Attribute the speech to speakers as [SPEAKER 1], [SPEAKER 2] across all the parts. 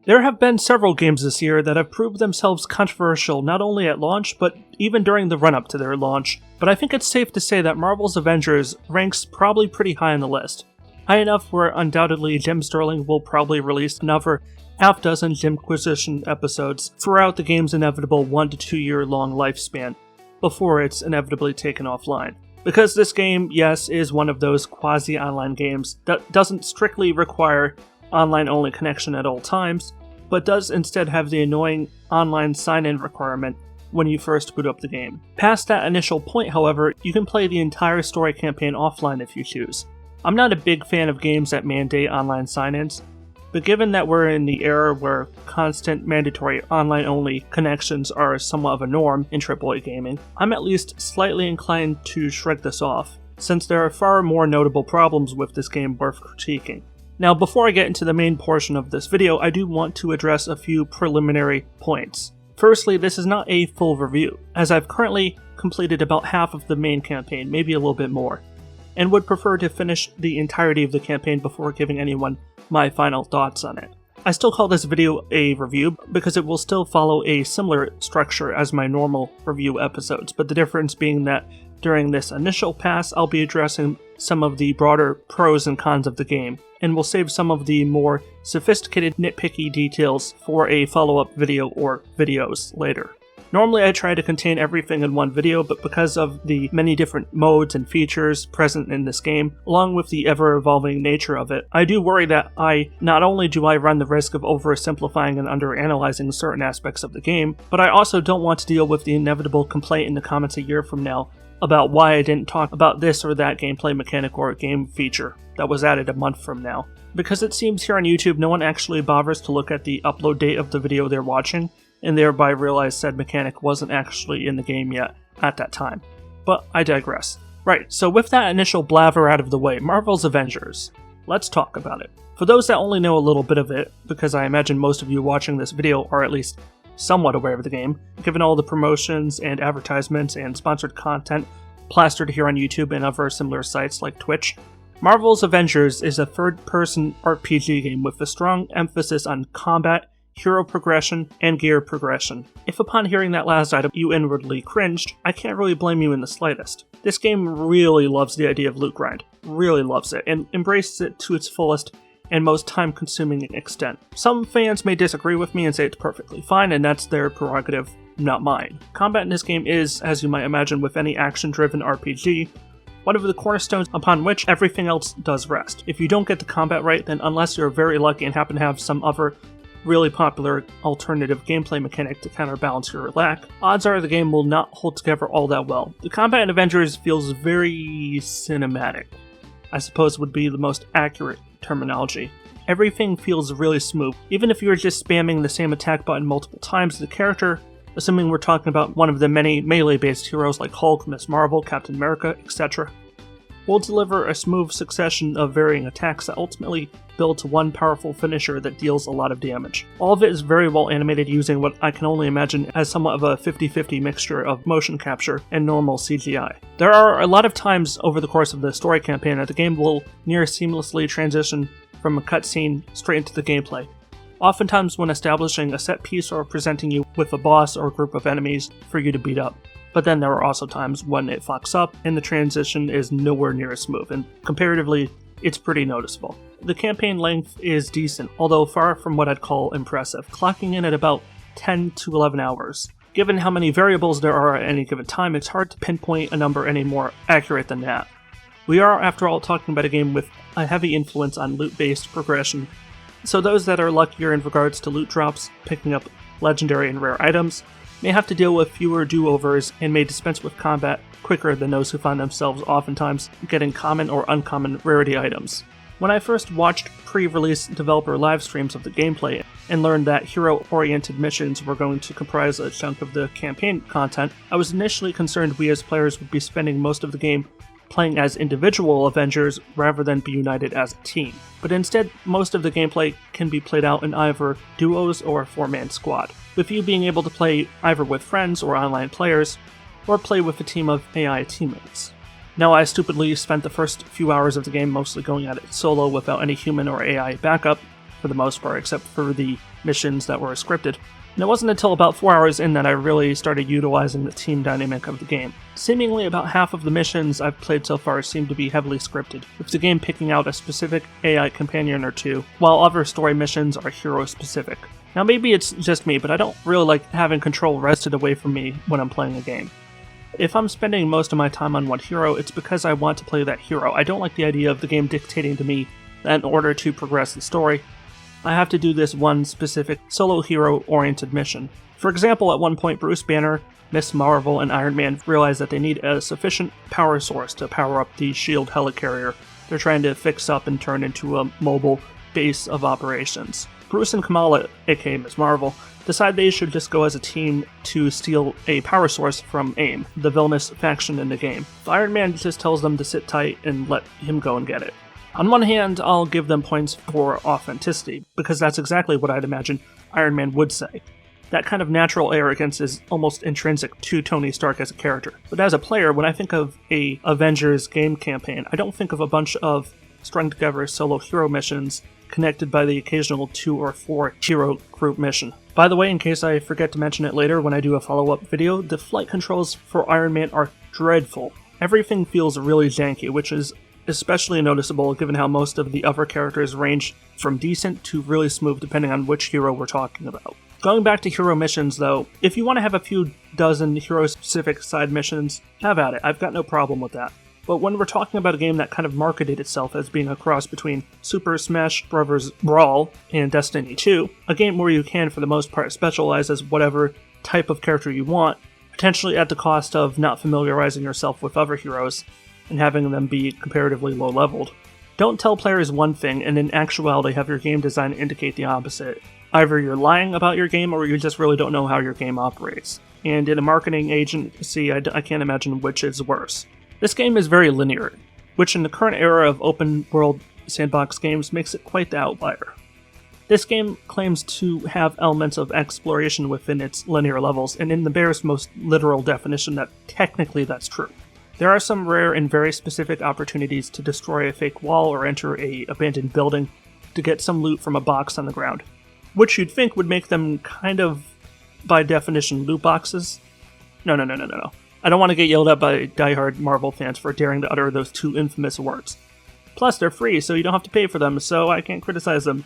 [SPEAKER 1] There have been several games this year that have proved themselves controversial not only at launch, but even during the run-up to their launch, but I think it's safe to say that Marvel's Avengers ranks probably pretty high on the list. High enough where undoubtedly Jim Sterling will probably release another half-dozen Jimquisition episodes throughout the game's inevitable 1 to 2 year long lifespan, before it's inevitably taken offline. Because this game, yes, is one of those quasi-online games that doesn't strictly require online-only connection at all times, but does instead have the annoying online sign-in requirement when you first boot up the game. Past that initial point, however, you can play the entire story campaign offline if you choose. I'm not a big fan of games that mandate online sign-ins, but given that we're in the era where constant mandatory online-only connections are somewhat of a norm in AAA gaming, I'm at least slightly inclined to shrug this off, since there are far more notable problems with this game worth critiquing. Now, before I get into the main portion of this video, I do want to address a few preliminary points. Firstly, this is not a full review, as I've currently completed about half of the main campaign, maybe a little bit more, and would prefer to finish the entirety of the campaign before giving anyone my final thoughts on it. I still call this video a review because it will still follow a similar structure as my normal review episodes, but the difference being that during this initial pass, I'll be addressing some of the broader pros and cons of the game, and will save some of the more sophisticated nitpicky details for a follow-up video or videos later. Normally I try to contain everything in one video, but because of the many different modes and features present in this game, along with the ever-evolving nature of it, I do worry that not only do I run the risk of oversimplifying and underanalyzing certain aspects of the game, but I also don't want to deal with the inevitable complaint in the comments a year from now about why I didn't talk about this or that gameplay mechanic or game feature that was added a month from now. Because it seems here on YouTube no one actually bothers to look at the upload date of the video they're watching, and thereby realize said mechanic wasn't actually in the game yet at that time. But I digress. Right, so with that initial blather out of the way, Marvel's Avengers. Let's talk about it. For those that only know a little bit of it, because I imagine most of you watching this video are at least somewhat aware of the game, given all the promotions and advertisements and sponsored content plastered here on YouTube and other similar sites like Twitch, Marvel's Avengers is a third-person RPG game with a strong emphasis on combat, hero progression, and gear progression. If upon hearing that last item you inwardly cringed, I can't really blame you in the slightest. This game really loves the idea of loot grind, really loves it, and embraces it to its fullest and most time-consuming extent. Some fans may disagree with me and say it's perfectly fine, and that's their prerogative, not mine. Combat in this game is, as you might imagine with any action-driven RPG, one of the cornerstones upon which everything else does rest. If you don't get the combat right, then unless you're very lucky and happen to have some other really popular alternative gameplay mechanic to counterbalance your lack, odds are the game will not hold together all that well. The combat in Avengers feels very cinematic, I suppose would be the most accurate terminology. Everything feels really smooth. Even if you're just spamming the same attack button multiple times, the character, assuming we're talking about one of the many melee-based heroes like Hulk, Ms. Marvel, Captain America, etc., will deliver a smooth succession of varying attacks that ultimately build to one powerful finisher that deals a lot of damage. All of it is very well animated using what I can only imagine as somewhat of a 50-50 mixture of motion capture and normal CGI. There are a lot of times over the course of the story campaign that the game will near seamlessly transition from a cutscene straight into the gameplay, oftentimes when establishing a set piece or presenting you with a boss or a group of enemies for you to beat up. But then there are also times when it fucks up and the transition is nowhere near as smooth, and comparatively, it's pretty noticeable. The campaign length is decent, although far from what I'd call impressive, clocking in at about 10 to 11 hours. Given how many variables there are at any given time, it's hard to pinpoint a number any more accurate than that. We are, after all, talking about a game with a heavy influence on loot-based progression, so those that are luckier in regards to loot drops, picking up legendary and rare items, may have to deal with fewer do-overs and may dispense with combat quicker than those who find themselves oftentimes getting common or uncommon rarity items. When I first watched pre-release developer live streams of the gameplay and learned that hero-oriented missions were going to comprise a chunk of the campaign content, I was initially concerned we as players would be spending most of the game playing as individual Avengers rather than be united as a team. But instead, most of the gameplay can be played out in either duos or a four-man squad, with you being able to play either with friends or online players, or play with a team of AI teammates. Now, I stupidly spent the first few hours of the game mostly going at it solo without any human or AI backup for for the most part, except for the missions that were scripted. And it wasn't until about 4 hours in that I really started utilizing the team dynamic of the game. Seemingly about half of the missions I've played so far seem to be heavily scripted, with the game picking out a specific AI companion or two, while other story missions are hero-specific. Now maybe it's just me, but I don't really like having control wrested away from me when I'm playing a game. If I'm spending most of my time on one hero, it's because I want to play that hero. I don't like the idea of the game dictating to me that in order to progress the story, I have to do this one specific solo hero-oriented mission. For example, at one point Bruce Banner, Ms. Marvel, and Iron Man realize that they need a sufficient power source to power up the SHIELD helicarrier they're trying to fix up and turn into a mobile base of operations. Bruce and Kamala, aka Ms. Marvel, decide they should just go as a team to steal a power source from AIM, the villainous faction in the game. Iron Man just tells them to sit tight and let him go and get it. On one hand, I'll give them points for authenticity, because that's exactly what I'd imagine Iron Man would say. That kind of natural arrogance is almost intrinsic to Tony Stark as a character. But as a player, when I think of a Avengers game campaign, I don't think of a bunch of strung together solo hero missions connected by the occasional 2 or 4 hero group mission. By the way, in case I forget to mention it later when I do a follow-up video, the flight controls for Iron Man are dreadful. Everything feels really janky, which is especially noticeable given how most of the other characters range from decent to really smooth depending on which hero we're talking about. Going back to hero missions though, if you want to have a few dozen hero-specific side missions, have at it, I've got no problem with that. But when we're talking about a game that kind of marketed itself as being a cross between Super Smash Bros. Brawl and Destiny 2, a game where you can for the most part specialize as whatever type of character you want, potentially at the cost of not familiarizing yourself with other heroes, and having them be comparatively low-leveled. Don't tell players one thing and in actuality have your game design indicate the opposite. Either you're lying about your game or you just really don't know how your game operates. And in a marketing agency, I can't imagine which is worse. This game is very linear, which in the current era of open-world sandbox games makes it quite the outlier. This game claims to have elements of exploration within its linear levels, and in the barest most literal definition that technically that's true. There are some rare and very specific opportunities to destroy a fake wall or enter a abandoned building to get some loot from a box on the ground, which you'd think would make them kind of, by definition, loot boxes. No. I don't want to get yelled at by diehard Marvel fans for daring to utter those two infamous words. Plus, they're free, so you don't have to pay for them, so I can't criticize them.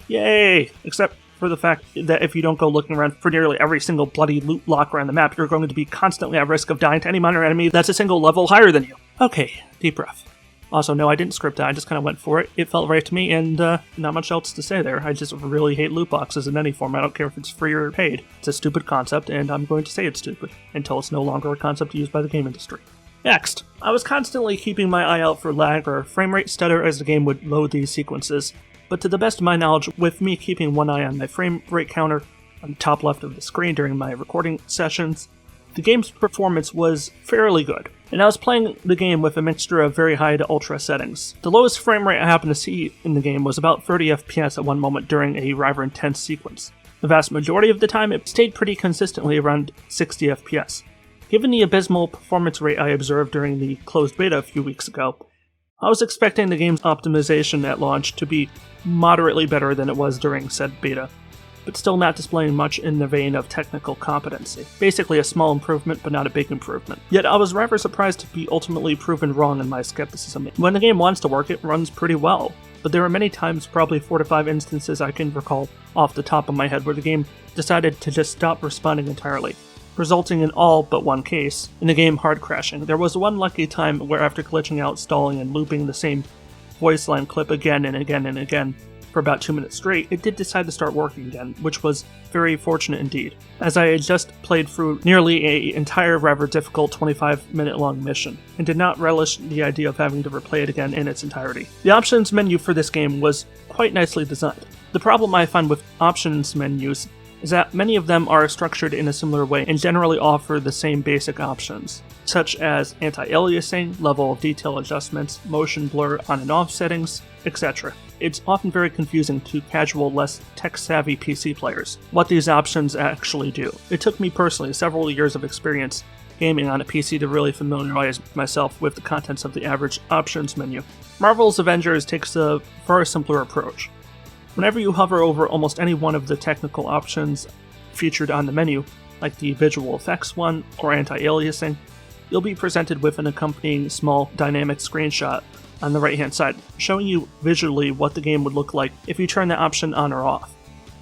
[SPEAKER 1] Yay! Except for the fact that if you don't go looking around for nearly every single bloody loot locker on the map, you're going to be constantly at risk of dying to any minor enemy that's a single level higher than you. Okay, deep breath. Also, no, I didn't script that, I just kind of went for it. It felt right to me, and not much else to say there. I just really hate loot boxes in any form. I don't care if it's free or paid. It's a stupid concept, and I'm going to say it's stupid, until it's no longer a concept used by the game industry. Next, I was constantly keeping my eye out for lag or frame rate stutter as the game would load these sequences, but to the best of my knowledge, with me keeping one eye on my frame rate counter on the top left of the screen during my recording sessions, the game's performance was fairly good, and I was playing the game with a mixture of very high to ultra settings. The lowest frame rate I happened to see in the game was about 30 FPS at one moment during a rather intense sequence. The vast majority of the time, it stayed pretty consistently around 60 FPS. Given the abysmal performance rate I observed during the closed beta a few weeks ago, I was expecting the game's optimization at launch to be moderately better than it was during said beta, but still not displaying much in the vein of technical competency. Basically a small improvement, but not a big improvement. Yet I was rather surprised to be ultimately proven wrong in my skepticism. When the game wants to work, it runs pretty well, but there are many times, probably 4 to 5 instances I can recall off the top of my head, where the game decided to just stop responding entirely, resulting in all but one case in the game hard crashing. There was one lucky time where after glitching out, stalling, and looping the same voice line clip again and again and again for about 2 minutes straight, it did decide to start working again, which was very fortunate indeed, as I had just played through nearly an entire rather difficult 25-minute long mission, and did not relish the idea of having to replay it again in its entirety. The options menu for this game was quite nicely designed. The problem I find with options menus is that many of them are structured in a similar way and generally offer the same basic options, such as anti-aliasing, level of detail adjustments, motion blur on and off settings, etc. It's often very confusing to casual, less tech-savvy PC players what these options actually do. It took me personally several years of experience gaming on a PC to really familiarize myself with the contents of the average options menu. Marvel's Avengers takes a far simpler approach. Whenever you hover over almost any one of the technical options featured on the menu, like the visual effects one or anti-aliasing, you'll be presented with an accompanying small dynamic screenshot on the right-hand side, showing you visually what the game would look like if you turn that option on or off.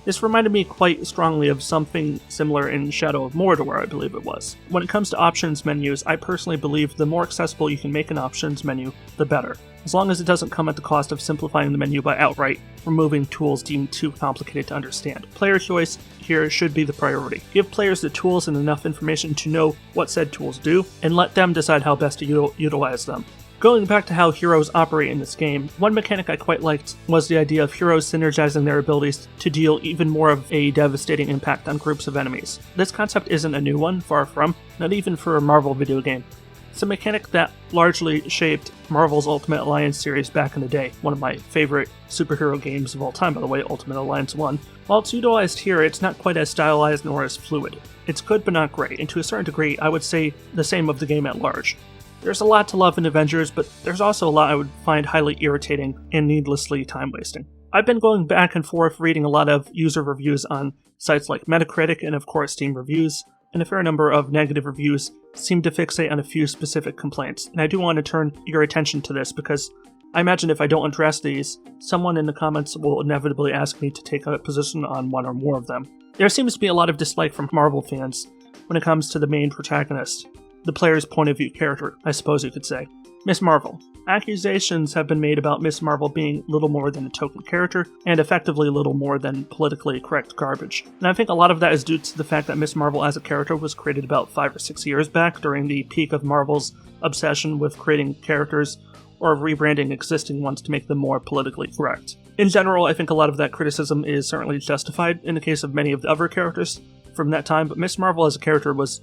[SPEAKER 1] This reminded me quite strongly of something similar in Shadow of Mordor, I believe it was. When it comes to options menus, I personally believe the more accessible you can make an options menu, the better, as long as it doesn't come at the cost of simplifying the menu by outright removing tools deemed too complicated to understand. Player choice here should be the priority. Give players the tools and enough information to know what said tools do, and let them decide how best to utilize them. Going back to how heroes operate in this game, one mechanic I quite liked was the idea of heroes synergizing their abilities to deal even more of a devastating impact on groups of enemies. This concept isn't a new one, far from, not even for a Marvel video game. It's a mechanic that largely shaped Marvel's Ultimate Alliance series back in the day, one of my favorite superhero games of all time, by the way, Ultimate Alliance 1. While it's utilized here, it's not quite as stylized nor as fluid. It's good but not great, and to a certain degree, I would say the same of the game at large. There's a lot to love in Avengers, but there's also a lot I would find highly irritating and needlessly time-wasting. I've been going back and forth reading a lot of user reviews on sites like Metacritic and of course Steam Reviews, and a fair number of negative reviews seem to fixate on a few specific complaints, and I do want to turn your attention to this because I imagine if I don't address these, someone in the comments will inevitably ask me to take a position on one or more of them. There seems to be a lot of dislike from Marvel fans when it comes to the main protagonist, the player's point of view character, I suppose you could say. Miss Marvel. Accusations have been made about Miss Marvel being little more than a token character, and effectively little more than politically correct garbage. And I think a lot of that is due to the fact that Miss Marvel as a character was created about 5 or 6 years back during the peak of Marvel's obsession with creating characters or rebranding existing ones to make them more politically correct. In general, I think a lot of that criticism is certainly justified in the case of many of the other characters from that time, but Miss Marvel as a character was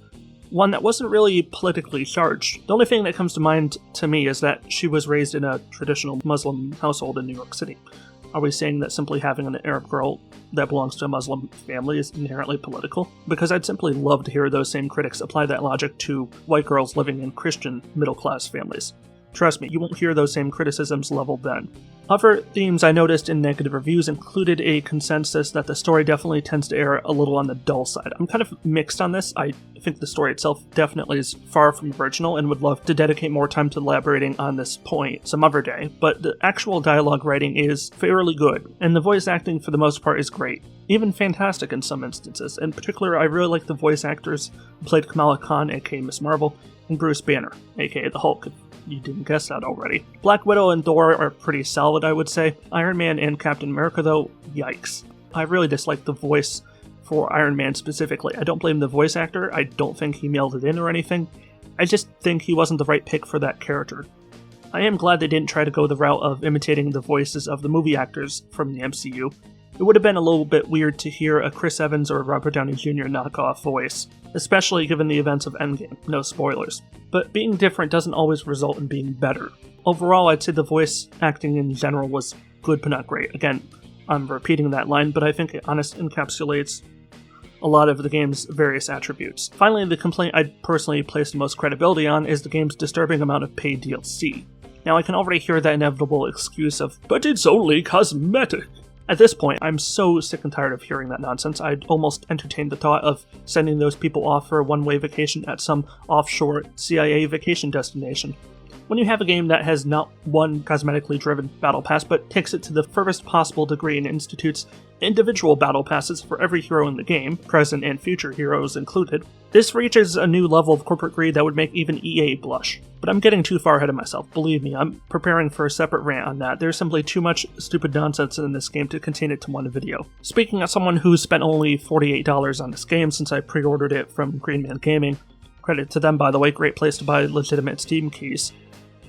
[SPEAKER 1] one that wasn't really politically charged. The only thing that comes to mind to me is that she was raised in a traditional Muslim household in New York City. Are we saying that simply having an Arab girl that belongs to a Muslim family is inherently political? Because I'd simply love to hear those same critics apply that logic to white girls living in Christian middle-class families. Trust me, you won't hear those same criticisms leveled then. Other themes I noticed in negative reviews included a consensus that the story definitely tends to err a little on the dull side. I'm kind of mixed on this. I think the story itself definitely is far from original and would love to dedicate more time to elaborating on this point some other day, but the actual dialogue writing is fairly good, and the voice acting for the most part is great. Even fantastic in some instances. In particular, I really like the voice actors who played Kamala Khan, aka Miss Marvel, and Bruce Banner, aka the Hulk. You didn't guess that already. Black Widow and Thor are pretty solid, I would say. Iron Man and Captain America, though, yikes. I really dislike the voice for Iron Man specifically. I don't blame the voice actor. I don't think he mailed it in or anything. I just think he wasn't the right pick for that character. I am glad they didn't try to go the route of imitating the voices of the movie actors from the MCU. It would have been a little bit weird to hear a Chris Evans or Robert Downey Jr. knockoff voice, especially given the events of Endgame. No spoilers. But being different doesn't always result in being better. Overall, I'd say the voice acting in general was good but not great. Again, I'm repeating that line, but I think it honestly encapsulates a lot of the game's various attributes. Finally, the complaint I'd personally place the most credibility on is the game's disturbing amount of paid DLC. Now, I can already hear that inevitable excuse of, but it's only cosmetic. At this point, I'm so sick and tired of hearing that nonsense, I'd almost entertain the thought of sending those people off for a one-way vacation at some offshore CIA vacation destination. When you have a game that has not one cosmetically driven battle pass, but takes it to the furthest possible degree and institutes individual battle passes for every hero in the game, present and future heroes included, this reaches a new level of corporate greed that would make even EA blush. But I'm getting too far ahead of myself, believe me, I'm preparing for a separate rant on that. There's simply too much stupid nonsense in this game to contain it to one video. Speaking as someone who's spent only $48 on this game since I pre-ordered it from Green Man Gaming, credit to them by the way, great place to buy legitimate Steam keys,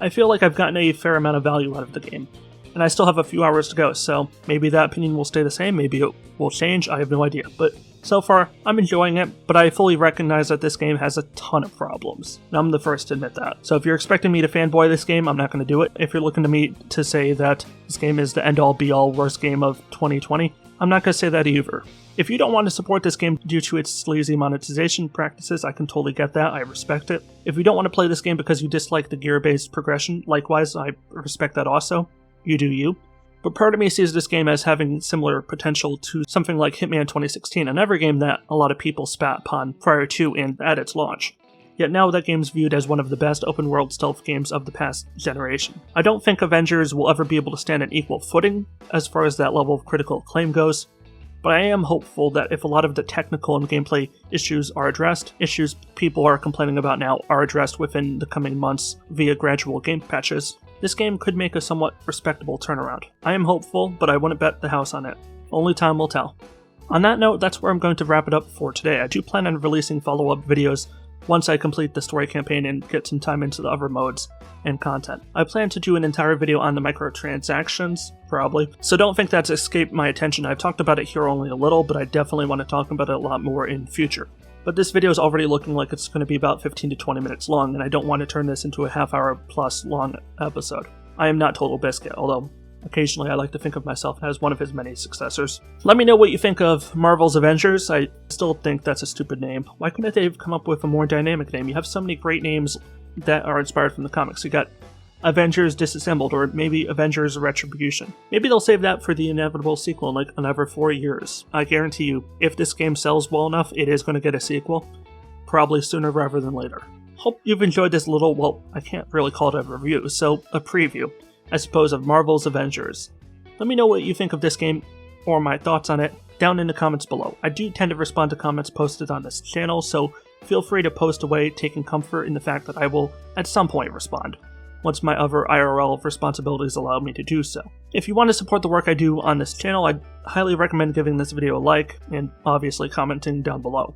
[SPEAKER 1] I feel like I've gotten a fair amount of value out of the game. And I still have a few hours to go, so maybe that opinion will stay the same, maybe it will change, I have no idea. But so far, I'm enjoying it, but I fully recognize that this game has a ton of problems. And I'm the first to admit that. So if you're expecting me to fanboy this game, I'm not going to do it. If you're looking to me to say that this game is the end-all be-all worst game of 2020, I'm not going to say that either. If you don't want to support this game due to its sleazy monetization practices, I can totally get that, I respect it. If you don't want to play this game because you dislike the gear-based progression, likewise, I respect that also. You do you. But part of me sees this game as having similar potential to something like Hitman 2016, another game that a lot of people spat upon prior to and at its launch. Yet now that game's viewed as one of the best open-world stealth games of the past generation. I don't think Avengers will ever be able to stand an equal footing as far as that level of critical acclaim goes, but I am hopeful that if a lot of the technical and gameplay issues are addressed, issues people are complaining about now are addressed within the coming months via gradual game patches, this game could make a somewhat respectable turnaround. I am hopeful, but I wouldn't bet the house on it. Only time will tell. On that note, that's where I'm going to wrap it up for today. I do plan on releasing follow-up videos once I complete the story campaign and get some time into the other modes and content. I plan to do an entire video on the microtransactions, probably, so don't think that's escaped my attention. I've talked about it here only a little, but I definitely want to talk about it a lot more in future. But this video is already looking like it's going to be about 15 to 20 minutes long, and I don't want to turn this into a half-hour plus long episode. I am not Total Biscuit, although occasionally I like to think of myself as one of his many successors. Let me know what you think of Marvel's Avengers. I still think that's a stupid name. Why couldn't they have come up with a more dynamic name? You have so many great names that are inspired from the comics. You got Avengers Disassembled, or maybe Avengers Retribution. Maybe they'll save that for the inevitable sequel in like another 4 years. I guarantee you, if this game sells well enough, it is going to get a sequel. Probably sooner rather than later. Hope you've enjoyed this little, well, I can't really call it a review, so a preview, I suppose, of Marvel's Avengers. Let me know what you think of this game, or my thoughts on it, down in the comments below. I do tend to respond to comments posted on this channel, so feel free to post away, taking comfort in the fact that I will, at some point, respond, once my other IRL responsibilities allow me to do so. If you want to support the work I do on this channel, I'd highly recommend giving this video a like, and obviously commenting down below.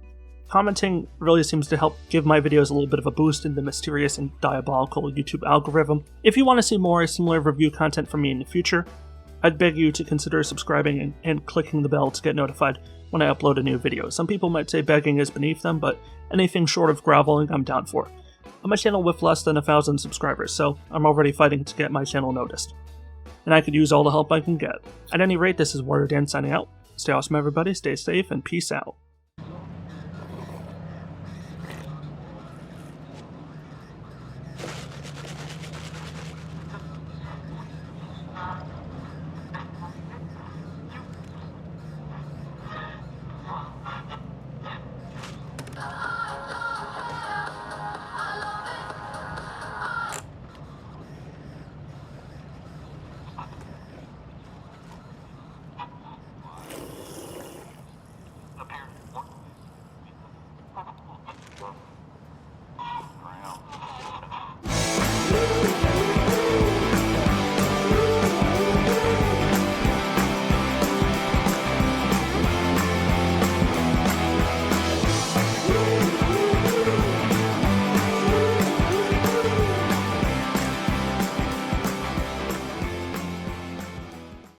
[SPEAKER 1] Commenting really seems to help give my videos a little bit of a boost in the mysterious and diabolical YouTube algorithm. If you want to see more similar review content from me in the future, I'd beg you to consider subscribing and clicking the bell to get notified when I upload a new video. Some people might say begging is beneath them, but anything short of groveling I'm down for. I'm a channel with less than 1,000 subscribers, so I'm already fighting to get my channel noticed. And I could use all the help I can get. At any rate, this is WarriorDan signing out. Stay awesome everybody, stay safe, and peace out.